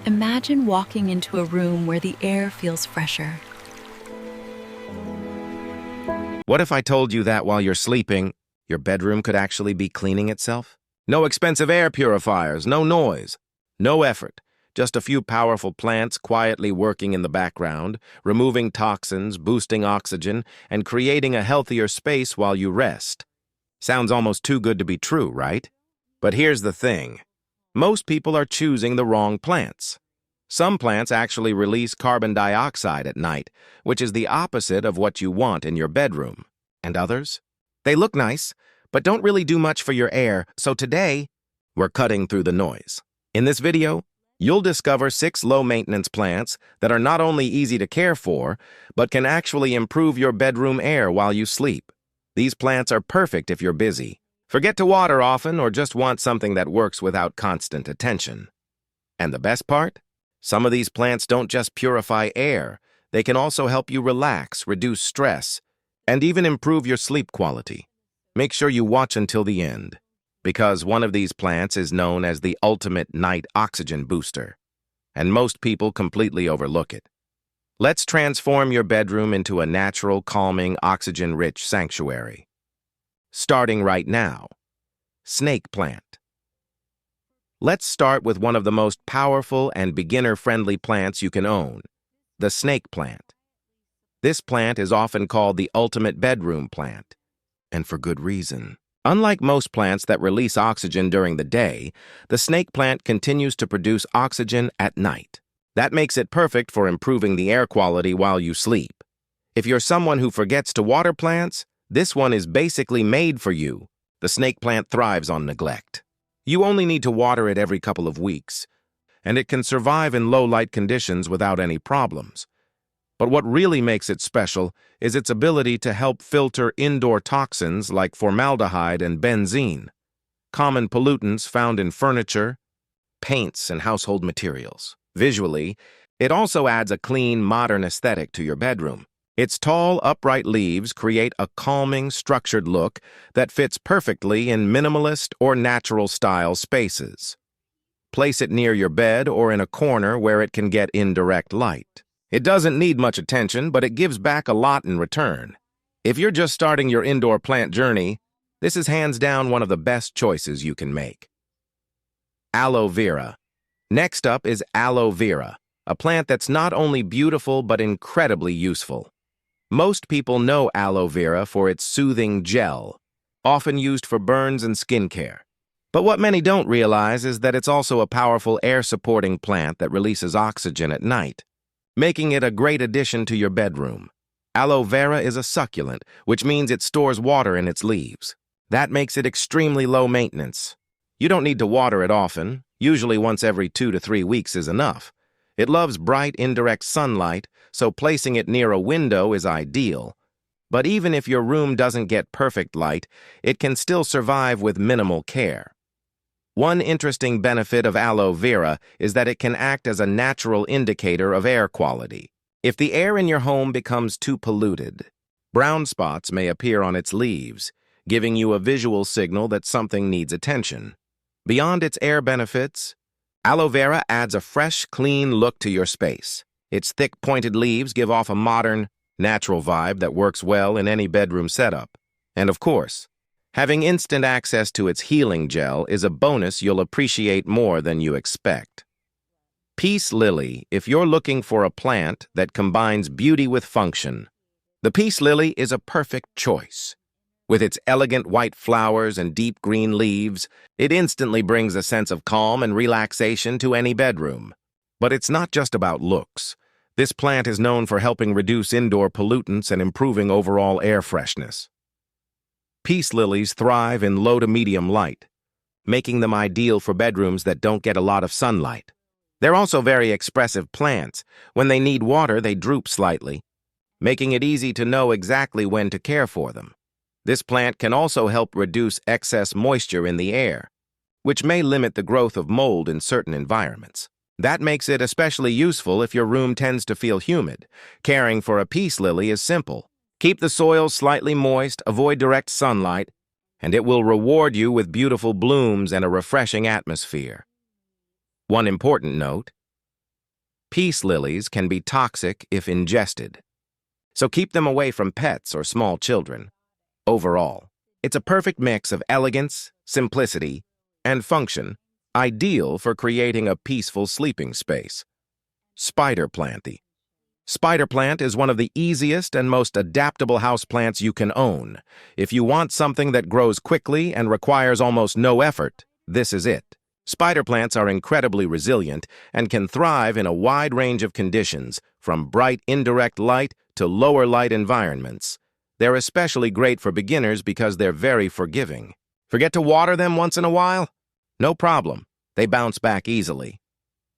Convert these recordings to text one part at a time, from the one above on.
Imagine walking into a room where the air feels fresher. What if I told you that while you're sleeping, your bedroom could actually be cleaning itself? No expensive air purifiers, no noise, no effort. Just a few powerful plants quietly working in the background, removing toxins, boosting oxygen, and creating a healthier space while you rest. Sounds almost too good to be true, right? But here's the thing. Most people are choosing the wrong plants. Some plants actually release carbon dioxide at night, which is the opposite of what you want in your bedroom. And others? They look nice, but don't really do much for your air, so today, we're cutting through the noise. In this video, you'll discover 6 low-maintenance plants that are not only easy to care for, but can actually improve your bedroom air while you sleep. These plants are perfect if you're busy, forget to water often, or just want something that works without constant attention. And the best part? Some of these plants don't just purify air, they can also help you relax, reduce stress, and even improve your sleep quality. Make sure you watch until the end, because one of these plants is known as the ultimate night oxygen booster, and most people completely overlook it. Let's transform your bedroom into a natural, calming, oxygen-rich sanctuary. Starting right now, snake plant. Let's start with one of the most powerful and beginner-friendly plants you can own, the snake plant. This plant is often called the ultimate bedroom plant, and for good reason. Unlike most plants that release oxygen during the day, the snake plant continues to produce oxygen at night. That makes it perfect for improving the air quality while you sleep. If you're someone who forgets to water plants, this one is basically made for you. The snake plant thrives on neglect. You only need to water it every couple of weeks, and it can survive in low-light conditions without any problems. But what really makes it special is its ability to help filter indoor toxins like formaldehyde and benzene, common pollutants found in furniture, paints, and household materials. Visually, it also adds a clean, modern aesthetic to your bedroom. Its tall, upright leaves create a calming, structured look that fits perfectly in minimalist or natural-style spaces. Place it near your bed or in a corner where it can get indirect light. It doesn't need much attention, but it gives back a lot in return. If you're just starting your indoor plant journey, this is hands down one of the best choices you can make. Aloe vera. Next up is aloe vera, a plant that's not only beautiful but incredibly useful. Most people know aloe vera for its soothing gel, often used for burns and skincare. But what many don't realize is that it's also a powerful air-supporting plant that releases oxygen at night, making it a great addition to your bedroom. Aloe vera is a succulent, which means it stores water in its leaves. That makes it extremely low maintenance. You don't need to water it often, usually once every 2 to 3 weeks is enough. It loves bright, indirect sunlight, so placing it near a window is ideal. But even if your room doesn't get perfect light, it can still survive with minimal care. One interesting benefit of aloe vera is that it can act as a natural indicator of air quality. If the air in your home becomes too polluted, brown spots may appear on its leaves, giving you a visual signal that something needs attention. Beyond its air benefits, aloe vera adds a fresh, clean look to your space. Its thick, pointed leaves give off a modern, natural vibe that works well in any bedroom setup. And of course, having instant access to its healing gel is a bonus you'll appreciate more than you expect. Peace lily, if you're looking for a plant that combines beauty with function, the peace lily is a perfect choice. With its elegant white flowers and deep green leaves, it instantly brings a sense of calm and relaxation to any bedroom. But it's not just about looks. This plant is known for helping reduce indoor pollutants and improving overall air freshness. Peace lilies thrive in low to medium light, making them ideal for bedrooms that don't get a lot of sunlight. They're also very expressive plants. When they need water, they droop slightly, making it easy to know exactly when to care for them. This plant can also help reduce excess moisture in the air, which may limit the growth of mold in certain environments. That makes it especially useful if your room tends to feel humid. Caring for a peace lily is simple. Keep the soil slightly moist, avoid direct sunlight, and it will reward you with beautiful blooms and a refreshing atmosphere. One important note: peace lilies can be toxic if ingested, so keep them away from pets or small children. Overall, it's a perfect mix of elegance, simplicity, and function, ideal for creating a peaceful sleeping space. Spider plant. The spider plant is one of the easiest and most adaptable houseplants you can own. If you want something that grows quickly and requires almost no effort, this is it. Spider plants are incredibly resilient and can thrive in a wide range of conditions, from bright indirect light to lower light environments. They're especially great for beginners because they're very forgiving. Forget to water them once in a while? No problem. They bounce back easily.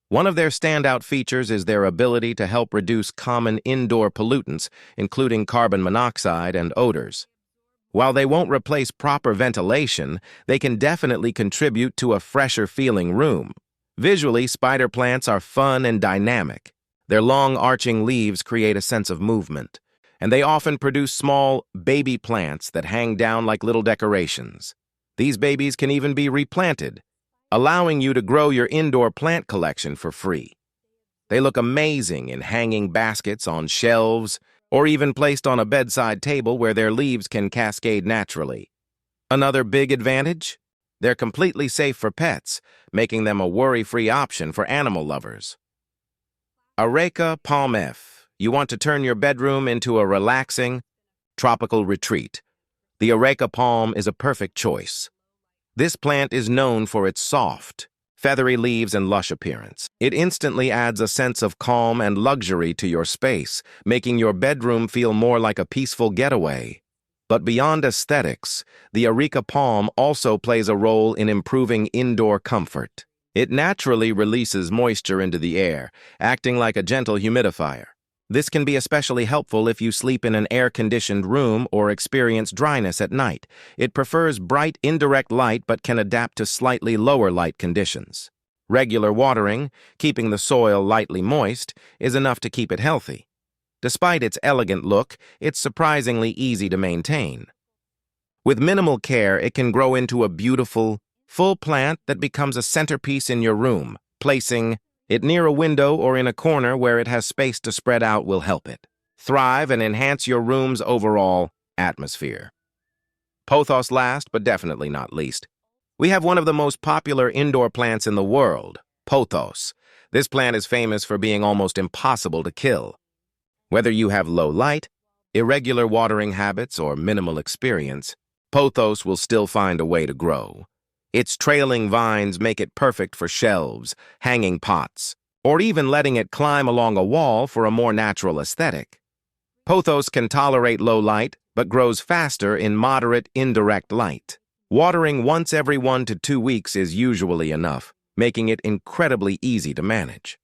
One of their standout features is their ability to help reduce common indoor pollutants, including carbon monoxide and odors. While they won't replace proper ventilation, they can definitely contribute to a fresher-feeling room. Visually, spider plants are fun and dynamic. Their long, arching leaves create a sense of movement, and they often produce small, baby plants that hang down like little decorations. These babies can even be replanted, allowing you to grow your indoor plant collection for free. They look amazing in hanging baskets on shelves, or even placed on a bedside table where their leaves can cascade naturally. Another big advantage? They're completely safe for pets, making them a worry-free option for animal lovers. Areca Palm F. You want to turn your bedroom into a relaxing, tropical retreat. The Areca palm is a perfect choice. This plant is known for its soft, feathery leaves and lush appearance. It instantly adds a sense of calm and luxury to your space, making your bedroom feel more like a peaceful getaway. But beyond aesthetics, the Areca palm also plays a role in improving indoor comfort. It naturally releases moisture into the air, acting like a gentle humidifier. This can be especially helpful if you sleep in an air-conditioned room or experience dryness at night. It prefers bright, indirect light but can adapt to slightly lower light conditions. Regular watering, keeping the soil lightly moist, is enough to keep it healthy. Despite its elegant look, it's surprisingly easy to maintain. With minimal care, it can grow into a beautiful, full plant that becomes a centerpiece in your room. Placing it near a window or in a corner where it has space to spread out will help it thrive and enhance your room's overall atmosphere. Pothos last, but definitely not least. We have one of the most popular indoor plants in the world, Pothos. This plant is famous for being almost impossible to kill. Whether you have low light, irregular watering habits, or minimal experience, Pothos will still find a way to grow. Its trailing vines make it perfect for shelves, hanging pots, or even letting it climb along a wall for a more natural aesthetic. Pothos can tolerate low light, but grows faster in moderate indirect light. Watering once every 1 to 2 weeks is usually enough, making it incredibly easy to manage.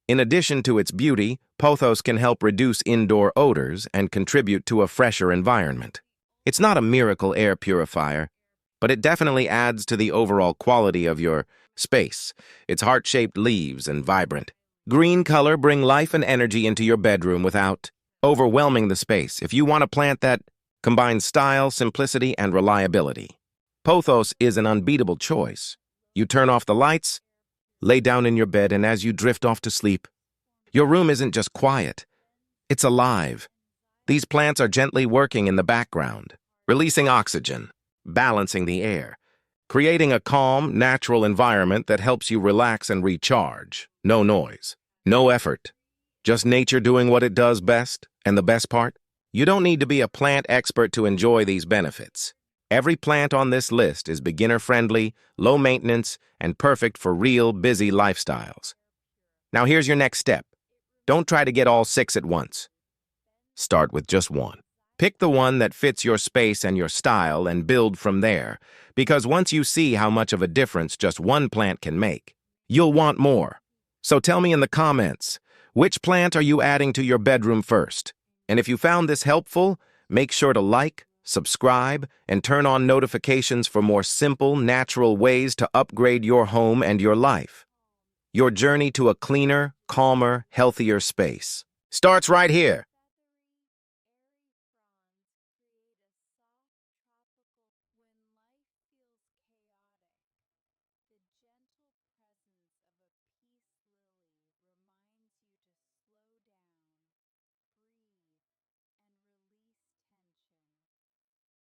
In addition to its beauty, Pothos can help reduce indoor odors and contribute to a fresher environment. It's not a miracle air purifier, but it definitely adds to the overall quality of your space. Its heart-shaped leaves and vibrant green color bring life and energy into your bedroom without overwhelming the space. If you want a plant that combines style, simplicity, and reliability, Pothos is an unbeatable choice. You turn off the lights, lay down in your bed, and as you drift off to sleep, your room isn't just quiet, it's alive. These plants are gently working in the background, releasing oxygen, balancing the air, creating a calm, natural environment that helps you relax and recharge. No noise, no effort, just nature doing what it does best. And the best part? You don't need to be a plant expert to enjoy these benefits. Every plant on this list is beginner-friendly, low-maintenance, and perfect for real, busy lifestyles. Now here's your next step. Don't try to get all 6 at once. Start with just one. Pick the one that fits your space and your style and build from there, because once you see how much of a difference just one plant can make, you'll want more. So tell me in the comments, which plant are you adding to your bedroom first? And if you found this helpful, make sure to like, subscribe, and turn on notifications for more simple, natural ways to upgrade your home and your life. Your journey to a cleaner, calmer, healthier space starts right here.